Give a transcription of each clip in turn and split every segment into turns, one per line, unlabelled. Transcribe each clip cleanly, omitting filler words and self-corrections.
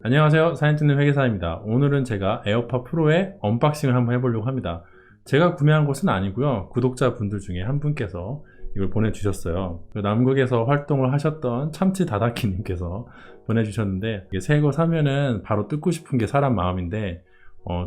안녕하세요, 사진 찍는 회계사입니다. 오늘은 제가 에어팟 프로의 언박싱을 한번 해보려고 합니다. 제가 구매한 것은 아니고요, 구독자분들 중에 한 분께서 이걸 보내주셨어요. 남극에서 활동을 하셨던 참치 다다키님께서 보내주셨는데, 이게 새 거 사면은 바로 뜯고 싶은 게 사람 마음인데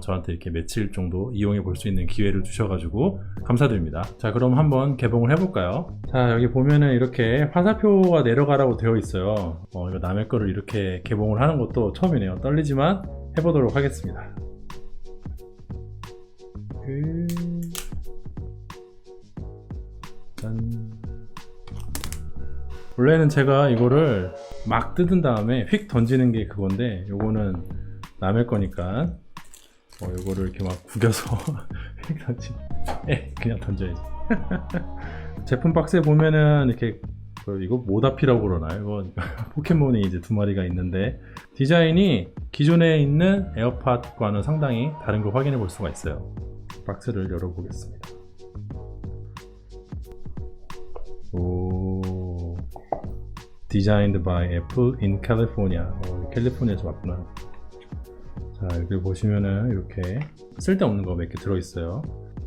저한테 이렇게 며칠 정도 이용해 볼 수 있는 기회를 주셔가지고 감사드립니다. 자, 그럼 한번 개봉을 해볼까요? 자, 여기 보면은 이렇게 화살표가 내려가라고 되어 있어요. 이거 남의 거를 이렇게 개봉을 하는 것도 처음이네요. 떨리지만 해보도록 하겠습니다. 짠. 원래는 제가 이거를 막 뜯은 다음에 휙 던지는 게 그건데, 요거는 남의 거니까 요거를 이렇게 막 구겨서 그냥 던져야지. 제품 박스에 보면은 이렇게 이거 모다피라고 그러나요? 이거 포켓몬이 이제 두 마리가 있는데, 디자인이 기존에 있는 에어팟과는 상당히 다른 걸 확인해 볼 수가 있어요. 박스를 열어보겠습니다. 오, Designed by Apple in California. 캘리포니아에서 왔구나. 자, 여기 보시면은 이렇게 쓸데없는 거 몇 개 들어있어요.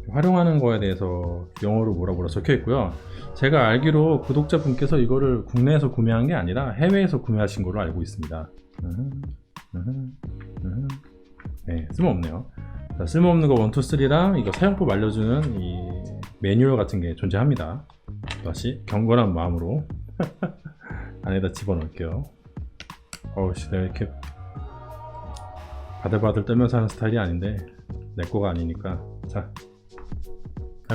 활용하는 거에 대해서 영어로 뭐라 적혀 있고요. 제가 알기로 구독자분께서 이거를 국내에서 구매한 게 아니라 해외에서 구매하신 걸로 알고 있습니다. 네, 쓸모없네요. 자, 쓸모없는 거 1, 2, 3랑 이거 사용법 알려주는 이 매뉴얼 같은 게 존재합니다. 다시 경건한 마음으로 안에다 집어넣을게요. 어우씨, 내가 이렇게 바들바들 떨면서 하는 스타일이 아닌데 내 거가 아니니까. 자,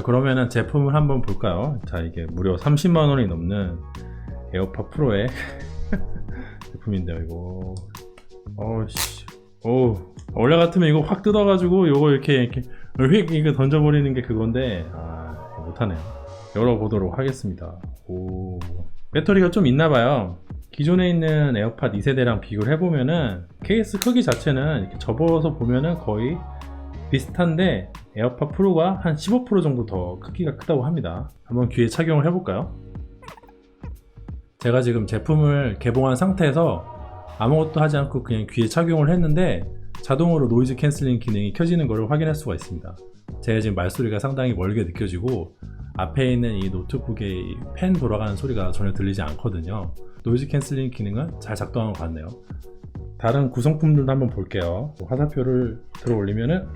그러면은 제품을 한번 볼까요? 자, 이게 무려 30만원이 넘는 에어팟 프로의 제품인데요. 이거 어우씨, 원래 같으면 이거 확 뜯어가지고 요거 이렇게 휙 이거 던져버리는 게 그건데, 못하네요. 열어보도록 하겠습니다. 오, 배터리가 좀 있나봐요. 기존에 있는 에어팟 2세대랑 비교를 해보면은 케이스 크기 자체는 이렇게 접어서 보면은 거의 비슷한데, 에어팟 프로가 한 15% 정도 더 크기가 크다고 합니다. 한번 귀에 착용을 해볼까요? 제가 지금 제품을 개봉한 상태에서 아무것도 하지 않고 그냥 귀에 착용을 했는데 자동으로 노이즈 캔슬링 기능이 켜지는 것을 확인할 수가 있습니다. 제가 지금 말소리가 상당히 멀게 느껴지고 앞에 있는 이 노트북의 펜 돌아가는 소리가 전혀 들리지 않거든요. 노이즈 캔슬링 기능은 잘 작동한 것 같네요. 다른 구성품들도 한번 볼게요. 화살표를 들어 올리면은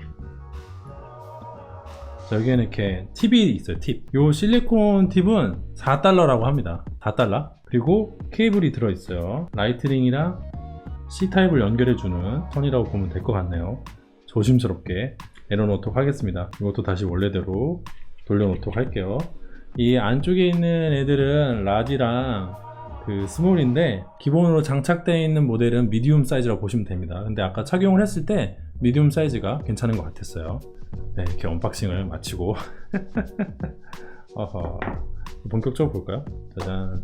여기에는 이렇게 팁이 있어요. 팁. 요 실리콘 팁은 4달러라고 합니다. 4달러. 그리고 케이블이 들어있어요. 라이트닝이랑 C타입을 연결해주는 선이라고 보면 될 것 같네요. 조심스럽게 내려놓도록 하겠습니다. 이것도 다시 원래대로 돌려놓도록 할게요. 이 안쪽에 있는 애들은 라지랑 그 스몰인데, 기본으로 장착되어 있는 모델은 미디움 사이즈라고 보시면 됩니다. 근데 아까 착용을 했을 때 미디움 사이즈가 괜찮은 것 같았어요. 네, 이렇게 언박싱을 마치고 본격적으로 볼까요? 짜잔.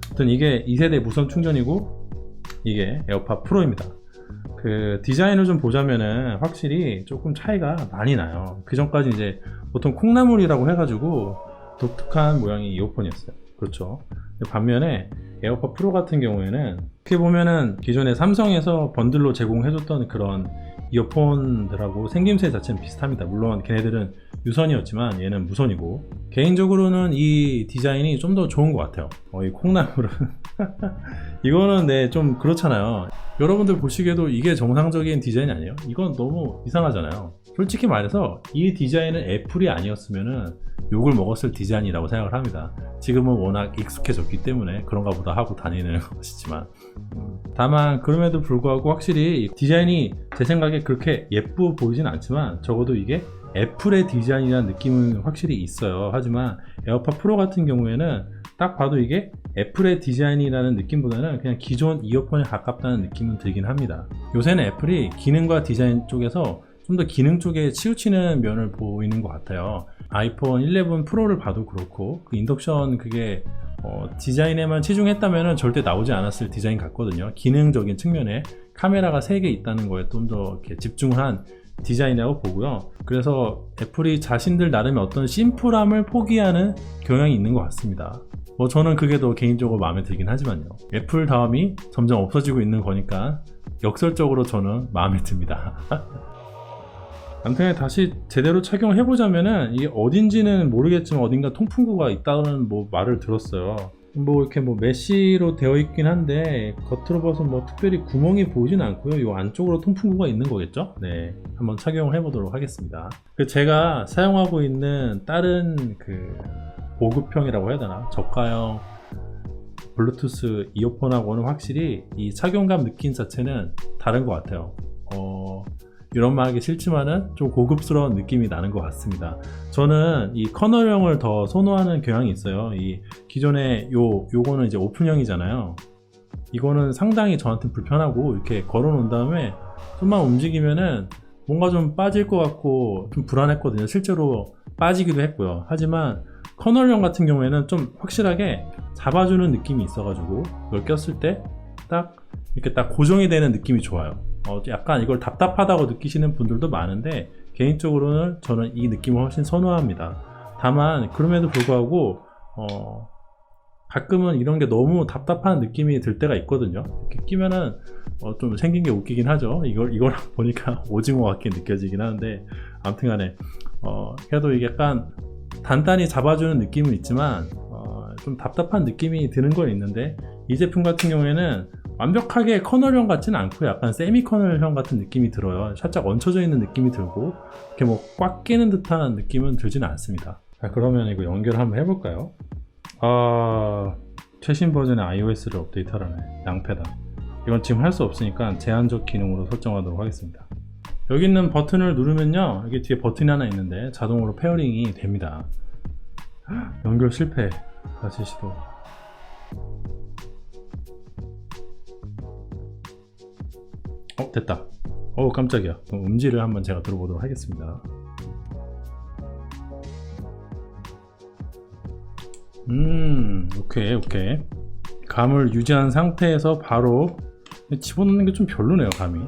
아무튼 이게 2세대 무선 충전이고 이게 에어팟 프로입니다. 그 디자인을 좀 보자면은 확실히 조금 차이가 많이 나요. 그 전까지 이제 보통 콩나물이라고 해가지고 독특한 모양의 이어폰이었어요. 그렇죠. 반면에 에어팟 프로 같은 경우에는 이렇게 보면은 기존에 삼성에서 번들로 제공해줬던 그런 이어폰들하고 생김새 자체는 비슷합니다. 물론 걔네들은 유선이었지만 얘는 무선이고, 개인적으로는 이 디자인이 좀 더 좋은 것 같아요. 이 콩나물은 이거는 네, 좀 그렇잖아요. 여러분들 보시기에도 이게 정상적인 디자인이 아니에요? 이건 너무 이상하잖아요. 솔직히 말해서 이 디자인은 애플이 아니었으면은 욕을 먹었을 디자인이라고 생각을 합니다. 지금은 워낙 익숙해졌기 때문에 그런가 보다 하고 다니는 것이지만, 다만 그럼에도 불구하고 확실히 디자인이 제 생각에 그렇게 예쁘 보이진 않지만 적어도 이게 애플의 디자인이라는 느낌은 확실히 있어요. 하지만 에어팟 프로 같은 경우에는 딱 봐도 이게 애플의 디자인이라는 느낌보다는 그냥 기존 이어폰에 가깝다는 느낌은 들긴 합니다. 요새는 애플이 기능과 디자인 쪽에서 좀 더 기능 쪽에 치우치는 면을 보이는 것 같아요. 아이폰 11 프로를 봐도 그렇고, 그 인덕션 그게 디자인에만 치중했다면 절대 나오지 않았을 디자인 같거든요. 기능적인 측면에 카메라가 3개 있다는 거에 좀 더 집중한 디자인이라고 보고요. 그래서 애플이 자신들 나름의 어떤 심플함을 포기하는 경향이 있는 것 같습니다. 저는 그게 더 개인적으로 마음에 들긴 하지만요. 애플 다음이 점점 없어지고 있는 거니까 역설적으로 저는 마음에 듭니다. 아무튼 다시 제대로 착용을 해보자면은 이게 어딘지는 모르겠지만 어딘가 통풍구가 있다는 뭐 말을 들었어요. 뭐 이렇게 뭐 메쉬로 되어 있긴 한데 겉으로 봐서 뭐 특별히 구멍이 보이진 않고요. 이 안쪽으로 통풍구가 있는 거겠죠? 네, 한번 착용을 해보도록 하겠습니다. 제가 사용하고 있는 다른 그 보급형이라고 해야 되나? 저가형 블루투스 이어폰하고는 확실히 이 착용감 느낌 자체는 다른 것 같아요. 이런 말 하기 싫지만은 좀 고급스러운 느낌이 나는 것 같습니다. 저는 이 커널형을 더 선호하는 경향이 있어요. 이 기존에 요거는 이제 오픈형이잖아요. 이거는 상당히 저한테 불편하고 이렇게 걸어 놓은 다음에 손만 움직이면은 뭔가 좀 빠질 것 같고 좀 불안했거든요. 실제로 빠지기도 했고요. 하지만 커널형 같은 경우에는 좀 확실하게 잡아주는 느낌이 있어가지고 이걸 꼈을 때 딱 이렇게 딱 고정이 되는 느낌이 좋아요. 약간 이걸 답답하다고 느끼시는 분들도 많은데 개인적으로는 저는 이 느낌을 훨씬 선호합니다. 다만 그럼에도 불구하고 가끔은 이런 게 너무 답답한 느낌이 들 때가 있거든요. 이렇게 끼면은 좀 생긴 게 웃기긴 하죠. 이걸 보니까 오징어 같게 느껴지긴 하는데 아무튼 간에 그래도 이게 약간 단단히 잡아주는 느낌은 있지만 좀 답답한 느낌이 드는 건 있는데 이 제품 같은 경우에는 완벽하게 커널형 같지는 않고 약간 세미 커널형 같은 느낌이 들어요. 살짝 얹혀져 있는 느낌이 들고 이렇게 뭐 꽉 끼는 듯한 느낌은 들지는 않습니다. 자, 그러면 이거 연결 한번 해볼까요? 최신 버전의 iOS를 업데이트하라네. 양패다. 이건 지금 할 수 없으니까 제한적 기능으로 설정하도록 하겠습니다. 여기 있는 버튼을 누르면요, 여기 뒤에 버튼이 하나 있는데 자동으로 페어링이 됩니다. 연결 실패. 다시 시도. 됐다. 깜짝이야. 그럼 음질을 한번 제가 들어보도록 하겠습니다. 오케이. 감을 유지한 상태에서 바로 집어넣는 게 좀 별로네요, 감이.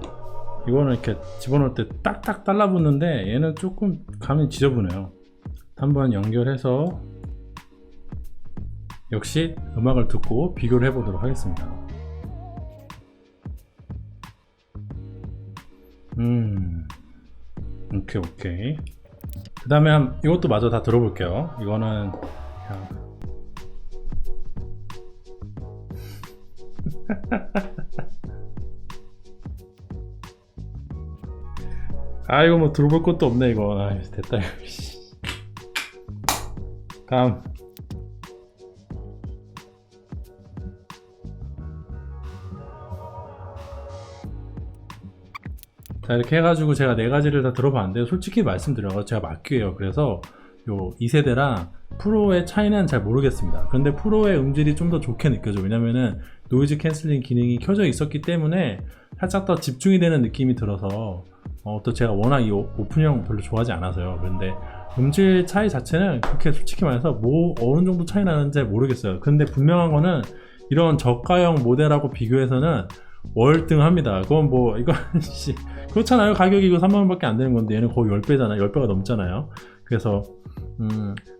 이거는 이렇게 집어넣을 때 딱딱 달라붙는데 얘는 조금 감이 지저분해요. 한번 연결해서 역시 음악을 듣고 비교를 해보도록 하겠습니다. 오케이. 그 다음에 이것도 마저 다 들어볼게요. 이거는 그냥 이거 뭐 들어볼 것도 없네 이거. 됐다. 감. 자, 이렇게 해가지고 제가 4가지를 다 들어봤는데 솔직히 말씀드려서 제가 막귀해요. 그래서 요 2세대랑 프로의 차이는 잘 모르겠습니다. 그런데 프로의 음질이 좀 더 좋게 느껴져. 왜냐면은 노이즈 캔슬링 기능이 켜져 있었기 때문에 살짝 더 집중이 되는 느낌이 들어서 또 제가 워낙 이 오픈형 별로 좋아하지 않아서요. 그런데 음질 차이 자체는 그렇게 솔직히 말해서 뭐 어느 정도 차이 나는지 모르겠어요. 근데 분명한 거는 이런 저가형 모델하고 비교해서는 월등합니다. 그건 뭐 이거 그렇잖아요. 가격이 이거 3만원 밖에 안 되는 건데 얘는 거의 10배잖아요. 10배가 넘잖아요. 그래서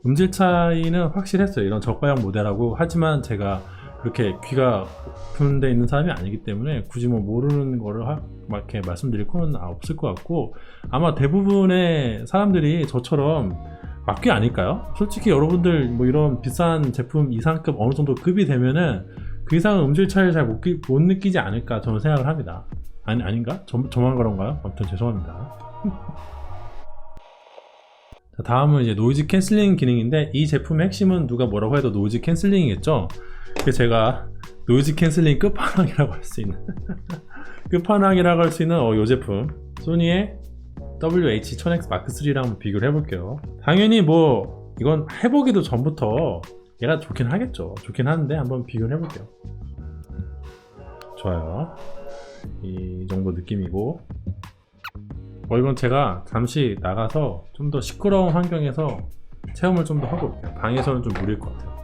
음질 차이는 확실했어요. 이런 저가형 모델하고. 하지만 제가 그렇게 귀가 오픈되어 있는 사람이 아니기 때문에 굳이 뭐 모르는 거를 막 이렇게 말씀드릴 건 없을 것 같고, 아마 대부분의 사람들이 저처럼 막귀 아닐까요? 솔직히 여러분들 뭐 이런 비싼 제품 이상급 어느 정도 급이 되면은 그 이상은 음질 차이를 잘 못 느끼지 않을까 저는 생각을 합니다. 아닌가? 저만 그런가요? 아무튼 죄송합니다. 자, 다음은 이제 노이즈 캔슬링 기능인데, 이 제품의 핵심은 누가 뭐라고 해도 노이즈 캔슬링이겠죠? 그래서 제가 노이즈 캔슬링 끝판왕이라고 할 수 있는 끝판왕이라고 할 수 있는 이 제품 소니의 WH-1000X Mark 3랑 한번 비교를 해볼게요. 당연히 뭐 이건 해보기도 전부터 얘가 좋긴 하겠죠. 좋긴 하는데 한번 비교를 해볼게요. 좋아요. 이 정도 느낌이고, 이건 제가 잠시 나가서 좀 더 시끄러운 환경에서 체험을 좀 더 하고 올게요. 방에서는 좀 무리일 것 같아요.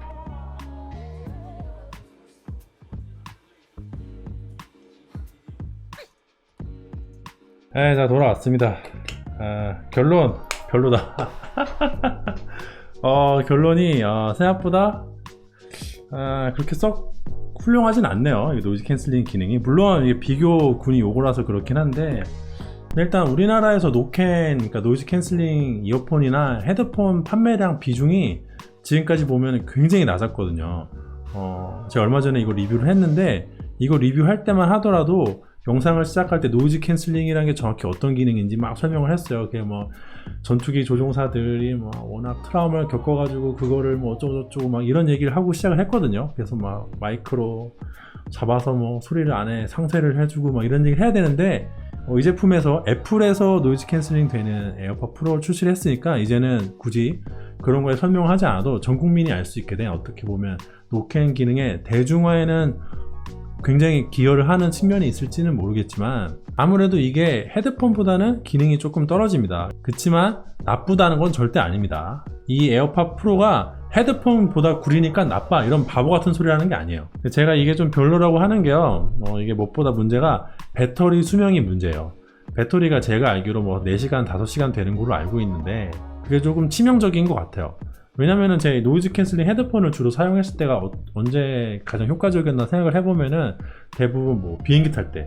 자, 돌아왔습니다. 결론 별로다. 결론이 생각보다 그렇게 썩 훌륭하진 않네요. 이 노이즈 캔슬링 기능이. 물론 이게 비교군이 요거라서 그렇긴 한데, 일단 우리나라에서 노캔, 그러니까 노이즈 캔슬링 이어폰이나 헤드폰 판매량 비중이 지금까지 보면 굉장히 낮았거든요. 제가 얼마 전에 이거 리뷰를 했는데, 이거 리뷰할 때만 하더라도 영상을 시작할 때 노이즈 캔슬링이라는 게 정확히 어떤 기능인지 막 설명을 했어요. 그게 뭐 전투기 조종사들이 뭐 워낙 트라우마를 겪어가지고 그거를 뭐 어쩌고저쩌고 막 이런 얘기를 하고 시작을 했거든요. 그래서 막 마이크로 잡아서 뭐 소리를 안에 상쇄를 해주고 막 이런 얘기를 해야 되는데, 이 제품에서 애플에서 노이즈 캔슬링 되는 에어팟 프로를 출시를 했으니까 이제는 굳이 그런 거에 설명하지 않아도 전 국민이 알 수 있게 돼. 어떻게 보면 노캔 기능의 대중화에는 굉장히 기여를 하는 측면이 있을지는 모르겠지만, 아무래도 이게 헤드폰보다는 기능이 조금 떨어집니다. 그치만 나쁘다는 건 절대 아닙니다. 이 에어팟 프로가 헤드폰보다 구리니까 나빠, 이런 바보 같은 소리 하는 게 아니에요. 제가 이게 좀 별로라고 하는 게요, 이게 무엇보다 문제가 배터리 수명이 문제예요. 배터리가 제가 알기로 뭐 4시간, 5시간 되는 걸로 알고 있는데, 그게 조금 치명적인 것 같아요. 왜냐면은 제 노이즈 캔슬링 헤드폰을 주로 사용했을 때가 언제 가장 효과적이었나 생각을 해보면은, 대부분 뭐 비행기 탈 때,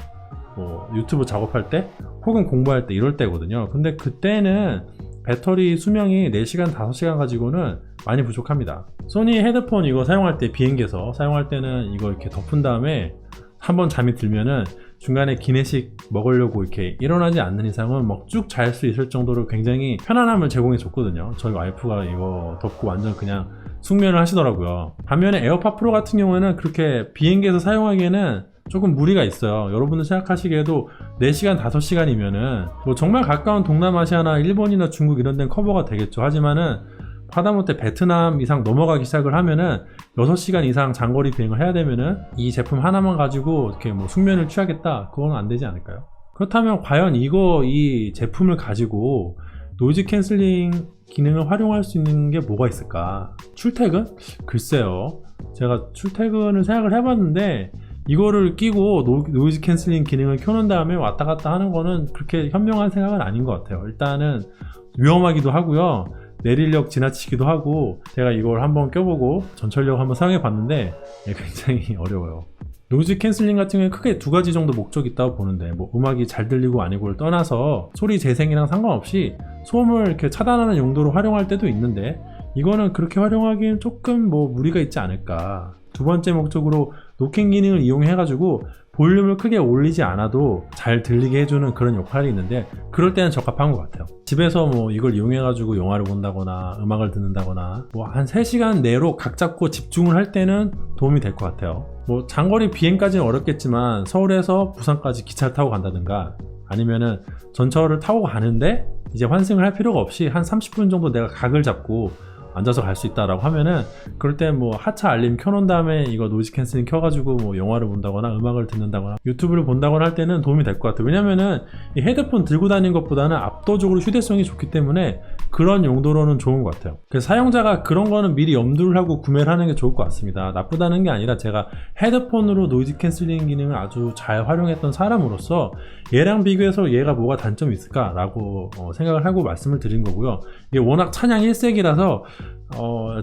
뭐 유튜브 작업할 때, 혹은 공부할 때 이럴 때거든요. 근데 그때는 배터리 수명이 4시간, 5시간 가지고는 많이 부족합니다. 소니 헤드폰 이거 사용할 때, 비행기에서 사용할 때는 이거 이렇게 덮은 다음에 한번 잠이 들면은 중간에 기내식 먹으려고 이렇게 일어나지 않는 이상은 막 쭉 잘 수 있을 정도로 굉장히 편안함을 제공해 줬거든요. 저희 와이프가 이거 덮고 완전 그냥 숙면을 하시더라고요. 반면에 에어팟 프로 같은 경우에는 그렇게 비행기에서 사용하기에는 조금 무리가 있어요. 여러분들 생각하시기에도 4시간, 5시간이면은 뭐 정말 가까운 동남아시아나 일본이나 중국 이런 데는 커버가 되겠죠. 하지만은 하다못해 베트남 이상 넘어가기 시작을 하면은 6시간 이상 장거리 비행을 해야 되면은 이 제품 하나만 가지고 이렇게 뭐 숙면을 취하겠다, 그건 안 되지 않을까요? 그렇다면 과연 이 제품을 가지고 노이즈 캔슬링 기능을 활용할 수 있는 게 뭐가 있을까? 출퇴근? 글쎄요. 제가 출퇴근을 생각을 해봤는데, 이거를 끼고 노이즈 캔슬링 기능을 켜놓은 다음에 왔다 갔다 하는 거는 그렇게 현명한 생각은 아닌 것 같아요. 일단은 위험하기도 하고요, 내리력 지나치기도 하고, 제가 이걸 한번 껴보고 전철력 한번 사용해 봤는데 굉장히 어려워요. 노이즈 캔슬링 같은 경우에 크게 2가지 정도 목적이 있다고 보는데, 뭐 음악이 잘 들리고 아니고를 떠나서 소리 재생이랑 상관없이 소음을 이렇게 차단하는 용도로 활용할 때도 있는데, 이거는 그렇게 활용하기엔 조금 뭐 무리가 있지 않을까. 2번째 목적으로 노캔 기능을 이용해가지고 볼륨을 크게 올리지 않아도 잘 들리게 해주는 그런 역할이 있는데, 그럴 때는 적합한 것 같아요. 집에서 뭐 이걸 이용해가지고 영화를 본다거나 음악을 듣는다거나 뭐 한 3시간 내로 각 잡고 집중을 할 때는 도움이 될 것 같아요. 뭐 장거리 비행까지는 어렵겠지만 서울에서 부산까지 기차를 타고 간다든가, 아니면은 전철을 타고 가는데 이제 환승을 할 필요가 없이 한 30분 정도 내가 각을 잡고 앉아서 갈 수 있다라고 하면은, 그럴 때 뭐 하차 알림 켜놓은 다음에 이거 노이즈 캔슬링 켜가지고 뭐 영화를 본다거나 음악을 듣는다거나 유튜브를 본다거나 할 때는 도움이 될 것 같아요. 왜냐면은 이 헤드폰 들고 다니는 것보다는 압도적으로 휴대성이 좋기 때문에 그런 용도로는 좋은 것 같아요. 그래서 사용자가 그런 거는 미리 염두를 하고 구매를 하는 게 좋을 것 같습니다. 나쁘다는 게 아니라, 제가 헤드폰으로 노이즈 캔슬링 기능을 아주 잘 활용했던 사람으로서 얘랑 비교해서 얘가 뭐가 단점이 있을까라고 생각을 하고 말씀을 드린 거고요. 이게 워낙 찬양 일색이라서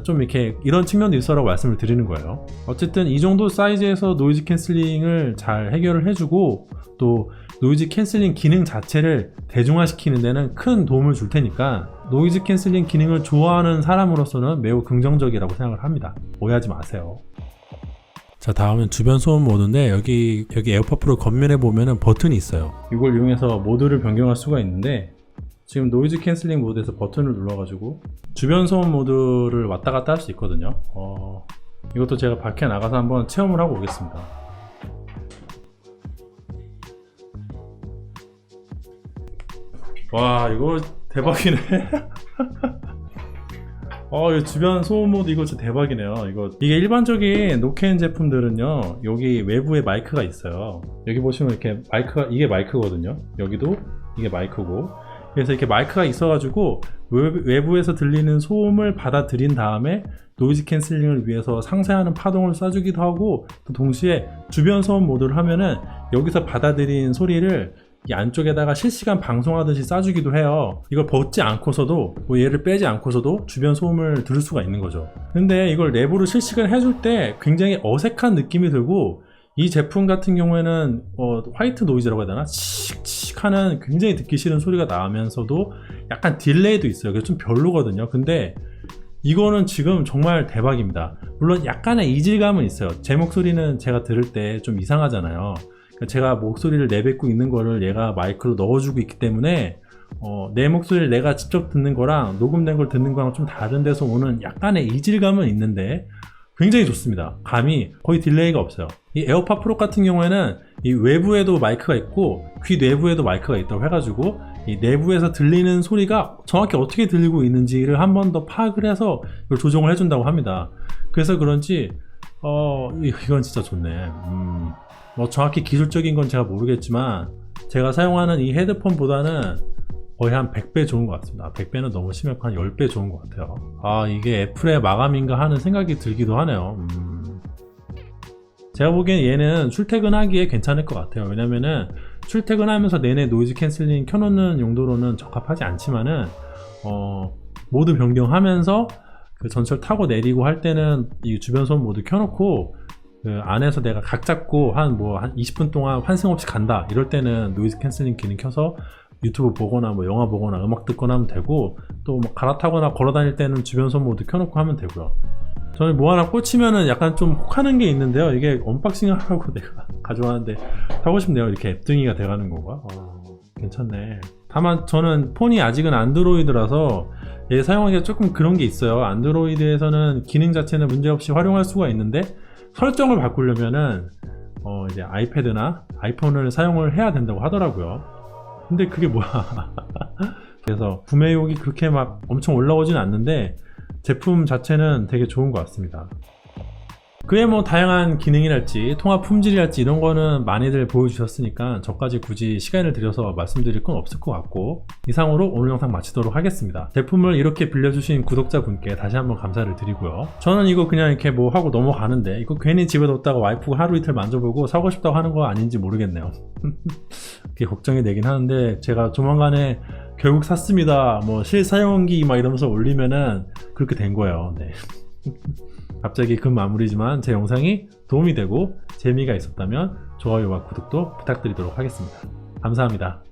좀 이렇게 이런 측면도 있어라고 말씀을 드리는 거예요. 어쨌든 이 정도 사이즈에서 노이즈 캔슬링을 잘 해결을 해주고, 또 노이즈 캔슬링 기능 자체를 대중화시키는 데는 큰 도움을 줄 테니까, 노이즈 캔슬링 기능을 좋아하는 사람으로서는 매우 긍정적이라고 생각을 합니다. 오해하지 마세요. 자, 다음은 주변 소음 모드인데, 여기 에어팟 프로 겉면에 보면은 버튼이 있어요. 이걸 이용해서 모드를 변경할 수가 있는데, 지금 노이즈 캔슬링 모드에서 버튼을 눌러가지고 주변 소음 모드를 왔다 갔다 할 수 있거든요. 이것도 제가 밖에 나가서 한번 체험을 하고 오겠습니다. 와, 이거 대박이네. 이 주변 소음 모드 이거 진짜 대박이네요. 이게 일반적인 노캔 제품들은요, 여기 외부에 마이크가 있어요. 여기 보시면 이렇게 이게 마이크거든요. 여기도 이게 마이크고, 그래서 이렇게 마이크가 있어가지고 외부에서 들리는 소음을 받아들인 다음에 노이즈 캔슬링을 위해서 상쇄하는 파동을 쏴주기도 하고, 또 동시에 주변 소음 모드를 하면은 여기서 받아들인 소리를 이 안쪽에다가 실시간 방송하듯이 싸주기도 해요. 이걸 벗지 않고서도 뭐 얘를 빼지 않고서도 주변 소음을 들을 수가 있는 거죠. 근데 이걸 내부로 실시간 해줄 때 굉장히 어색한 느낌이 들고, 이 제품 같은 경우에는 화이트 노이즈라고 해야 되나? 칙칙 하는 굉장히 듣기 싫은 소리가 나면서도 약간 딜레이도 있어요. 그래서 좀 별로거든요. 근데 이거는 지금 정말 대박입니다. 물론 약간의 이질감은 있어요. 제 목소리는 제가 들을 때 좀 이상하잖아요. 그러니까 제가 목소리를 내뱉고 있는 거를 얘가 마이크로 넣어주고 있기 때문에 내 목소리를 내가 직접 듣는 거랑 녹음된 걸 듣는 거랑 좀 다른 데서 오는 약간의 이질감은 있는데 굉장히 좋습니다. 감이 거의 딜레이가 없어요. 이 에어팟 프로 같은 경우에는 이 외부에도 마이크가 있고 귀 내부에도 마이크가 있다고 해가지고 이 내부에서 들리는 소리가 정확히 어떻게 들리고 있는지를 한 번 더 파악을 해서 이걸 조정을 해준다고 합니다. 그래서 그런지 이건 진짜 좋네. 뭐 정확히 기술적인 건 제가 모르겠지만 제가 사용하는 이 헤드폰보다는 거의 한 100배 좋은 것 같습니다. 100배는 너무 심했고 한 10배 좋은 것 같아요. 이게 애플의 마감인가 하는 생각이 들기도 하네요. 제가 보기엔 얘는 출퇴근하기에 괜찮을 것 같아요. 왜냐면은 출퇴근하면서 내내 노이즈 캔슬링 켜놓는 용도로는 적합하지 않지만은 모드 변경하면서 그 전철 타고 내리고 할 때는 이 주변 소음 모두 켜놓고 그 안에서 내가 각 잡고 한 20분 동안 환승 없이 간다 이럴 때는 노이즈 캔슬링 기능 켜서 유튜브 보거나 뭐 영화 보거나 음악 듣거나 하면 되고, 또 뭐 갈아타거나 걸어 다닐 때는 주변 소음 모드 켜놓고 하면 되고요. 저는 뭐 하나 꽂히면은 약간 좀 혹하는 게 있는데요. 이게 언박싱을 하라고 내가 가져왔는데 타고 싶네요. 이렇게 앱등이가 돼가는 건가? 괜찮네. 다만 저는 폰이 아직은 안드로이드라서 얘 사용하기가 조금 그런 게 있어요. 안드로이드에서는 기능 자체는 문제없이 활용할 수가 있는데 설정을 바꾸려면은 이제 아이패드나 아이폰을 사용을 해야 된다고 하더라고요. 근데 그게 뭐야. 그래서 구매욕이 그렇게 막 엄청 올라오진 않는데 제품 자체는 되게 좋은 것 같습니다. 그에 뭐 다양한 기능이랄지 통화 품질이랄지 이런 거는 많이들 보여주셨으니까 저까지 굳이 시간을 들여서 말씀드릴 건 없을 것 같고, 이상으로 오늘 영상 마치도록 하겠습니다. 제품을 이렇게 빌려주신 구독자분께 다시 한번 감사를 드리고요. 저는 이거 그냥 이렇게 뭐 하고 넘어가는데 이거 괜히 집에 뒀다가 와이프가 하루 이틀 만져보고 사고 싶다고 하는 거 아닌지 모르겠네요. 그게 걱정이 되긴 하는데 제가 조만간에 결국 샀습니다, 뭐 실사용기 막 이러면서 올리면은 그렇게 된 거예요. 네. 갑자기 급 마무리지만 제 영상이 도움이 되고 재미가 있었다면 좋아요와 구독도 부탁드리도록 하겠습니다. 감사합니다.